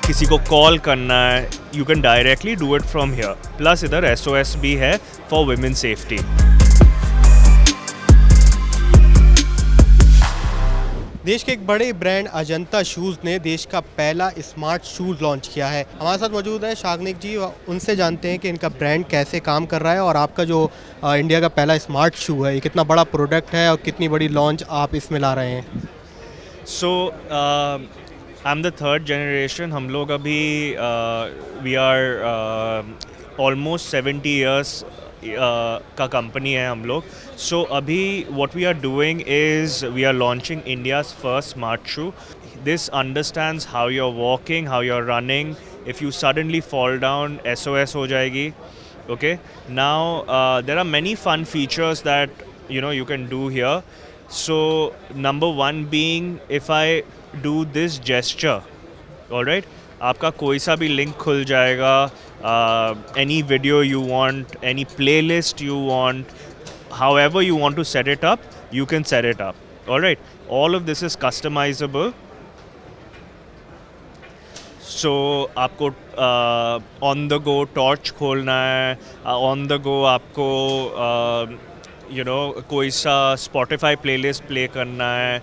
किसी को कॉल करना है, you can directly do it from here. Plus इधर SOS भी है फॉर वुमेन सेफ्टी। देश के एक बड़े ब्रांड अजंता शूज़ ने देश का पहला स्मार्ट शूज़ लॉन्च किया है। हमारे साथ मौजूद है शाग्निक जी, उनसे जानते हैं कि इनका ब्रांड कैसे काम कर रहा है और आपका जो इंडिया का पहला स्मार्ट शू है, ये कितना बड़ा प्रोडक्ट है और कितनी बड़ी लॉन्च आप इसमें ला रहे हैं। So I am the third generation. हम लोग अभी वी आर ऑलमोस्ट 70 ईयर्स का कंपनी है हम लोग। सो अभी what we are doing is we are launching India's first smart shoe. This understands how you are walking, how you are running. If you suddenly fall down, SOS हो जाएगी। Okay, now there are many fun features that you can do here. So number one being, if I do this gesture, all right, आपका कोई सा भी link खुल जाएगा, any video you want, any playlist you want, however you want to set it up, you can set it up. All right, all of this is customizable. सो आपको on the go torch खोलना है, on the go आपको कोई सा Spotify playlist play करना है,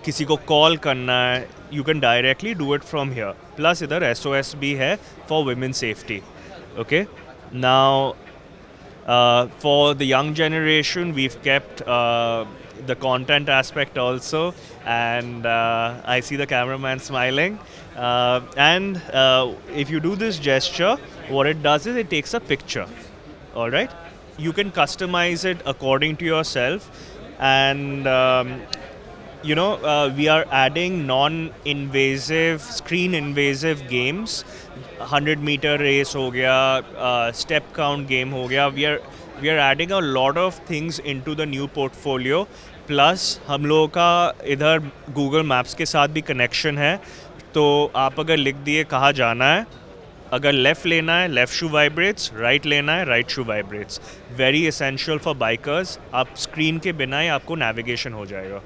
किसी को कॉल करना है, you can directly do it from here. Plus इधर SOS भी है for women safety. Okay, now for the young generation, we've kept the content aspect also, and I see the cameraman smiling. And if you do this gesture, what it does is it takes a picture. All right, you can customize it according to yourself, and we are adding non-invasive, screen-invasive games. 100-meter race हो गया, step count game हो गया. We are adding a lot of things into the new portfolio. Plus हम लोगों का इधर Google Maps के साथ भी कनेक्शन है, तो आप अगर लिख दिए कहाँ जाना है, अगर लेफ़्ट लेना है लेफ़्ट शू वाइब्रेट्स, राइट लेना है right shoe vibrates. Very essential for bikers. आप स्क्रीन के बिना ही आपको नेविगेशन हो जाएगा।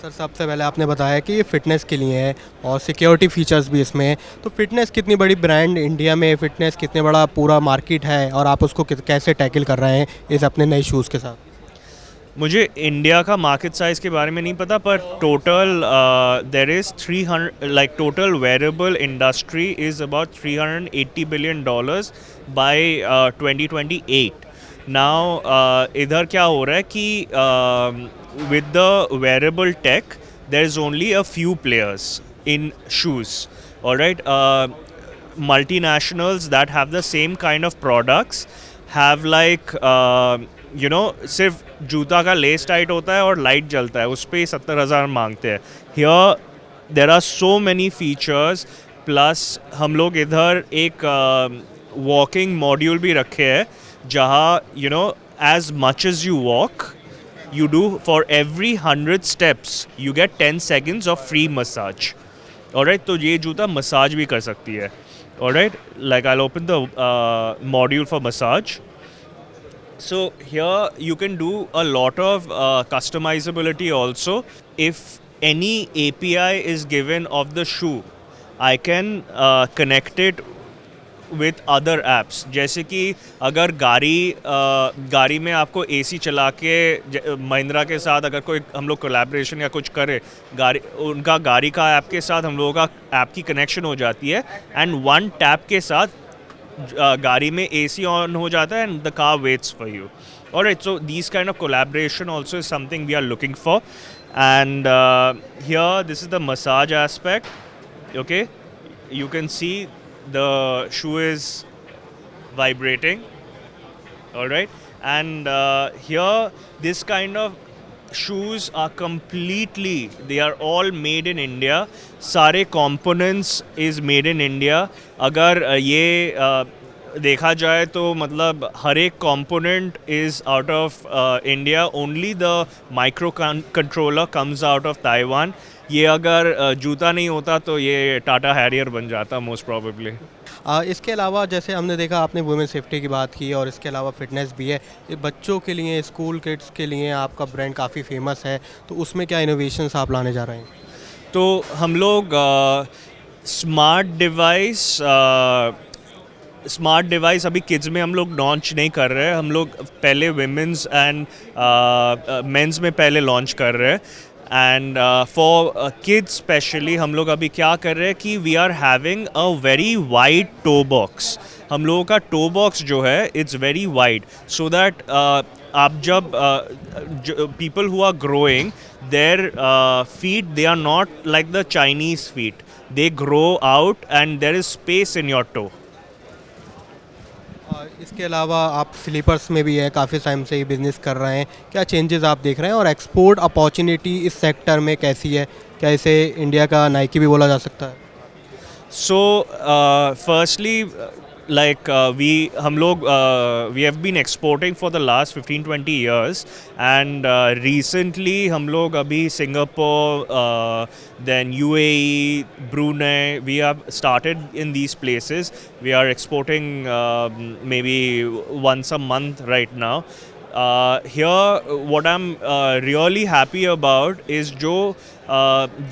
सर, सबसे पहले आपने बताया कि ये फ़िटनेस के लिए है और सिक्योरिटी फीचर्स भी इसमें है। तो फ़िटनेस कितनी बड़ी ब्रांड इंडिया में, फ़िटनेस कितने बड़ा पूरा मार्केट है और आप उसको कैसे टैकल कर रहे हैं इस अपने नए शूज़ के साथ? मुझे इंडिया का मार्केट साइज़ के बारे में नहीं पता, पर total there is 300, like total wearable industry is about $380 billion by 2028। Now इधर क्या हो रहा है कि with the wearable tech, there is only a few players in shoes. All right, multinationals that have the same kind of products have like सिर्फ जूता का less tight होता है और लाइट जलता है, उस पर 70,000 मांगते हैं। Here there are so many features, plus हम लोग इधर एक वॉकिंग मॉड्यूल भी रखे हैं, जहाँ as much as you walk, you do for every 100 steps you get 10 seconds of free massage. Alright, तो ये जूता मसाज भी कर सकती है। Alright, like I'll open the module for massage. So here you can do a lot of customizability also. If any API is given of the shoe, I can connect it with other apps. जैसे कि अगर गाड़ी में आपको AC चला के महिंद्रा के साथ अगर कोई हम लोग कोलैबोरेशन या कुछ करे, उनका गाड़ी का ऐप के साथ हम लोगों का ऐप की कनेक्शन हो जाती है, एंड वन टैप के साथ गाड़ी में AC ऑन हो जाता है and the car waits for you. Alright, so this kind of collaboration also is something we are looking for, and here this is the massage aspect. Okay, you can see the shoe is vibrating. All right, and here this kind of shoes are completely, they are all made in India. सारे components is made in India. अगर ये देखा जाए तो मतलब हर एक component is out of India. Only the microcontroller comes out of Taiwan. ये अगर जूता नहीं होता तो ये टाटा हैरियर बन जाता मोस्ट प्रोबेबली। इसके अलावा जैसे हमने देखा, आपने वुमेन सेफ्टी की बात की और इसके अलावा फ़िटनेस भी है। ये बच्चों के लिए, स्कूल किड्स के लिए आपका ब्रांड काफ़ी फेमस है, तो उसमें क्या इनोवेशंस आप लाने जा रहे हैं? तो हम लोग स्मार्ट डिवाइस अभी किड्स में हम लोग लॉन्च नहीं कर रहे हैं. हम लोग पहले विमेंस एंड मेंस में पहले लॉन्च कर रहे हैं. एंड फॉर किड्स स्पेशली हम लोग अभी क्या कर रहे हैं कि we are having a very wide toe box. हम लोगों का टो बॉक्स जो है it's very wide so that आप जब people who are growing their feet they are not like the Chinese feet. They grow out and there is space in your toe. इसके अलावा आप स्लीपर्स में भी है, काफ़ी टाइम से ही बिजनेस कर रहे हैं. क्या चेंजेस आप देख रहे हैं और एक्सपोर्ट अपॉर्चुनिटी इस सेक्टर में कैसी है? क्या इसे इंडिया का नाइकी भी बोला जा सकता है? So, firstly, like we have been exporting for the last 15-20 years, and recently हम लोग अभी Singapore, then UAE, Brunei, we have started in these places. We are exporting maybe once a month right now. Here what I'm really happy about is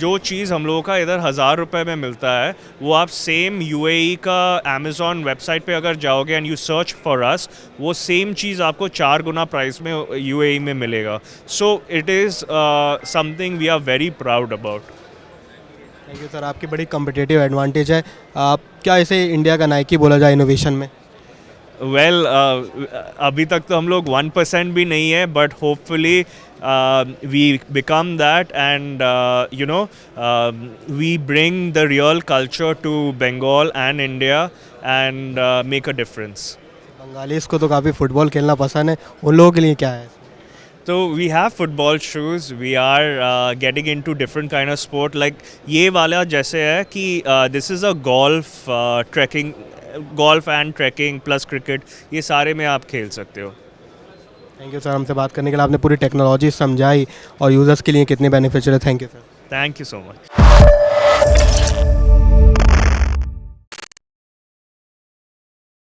जो चीज़ हम लोगों का इधर 1000 रुपये में मिलता है वो आप सेम UAE का Amazon वेबसाइट पे अगर जाओगे and you search for us, वो सेम चीज़ आपको 4 गुना प्राइस में UAE में मिलेगा. So it is something we are very proud about. Thank you sir, आपकी बड़ी कम्पिटिटिव एडवांटेज है. आप क्या इसे इंडिया का नाइकी बोला जाए इनोवेशन में? वेल अभी तक तो हम लोग 1% भी नहीं है, but hopefully we become that, and we bring the real culture to Bengal and India and make a difference. बंगालीस को तो काफ़ी फुटबॉल खेलना पसंद है, उन लोगों के लिए क्या है? So we have football shoes. We are getting into different kind of sport. Like ये वाला जैसे है कि this is a golf and trekking plus cricket. ये सारे में आप खेल सकते हो. थैंक यू सर, हमसे बात करने के लिए. आपने पूरी टेक्नोलॉजी समझाई और यूज़र्स के लिए कितने बेनिफिशियल है. Thank you sir. Thank you so much.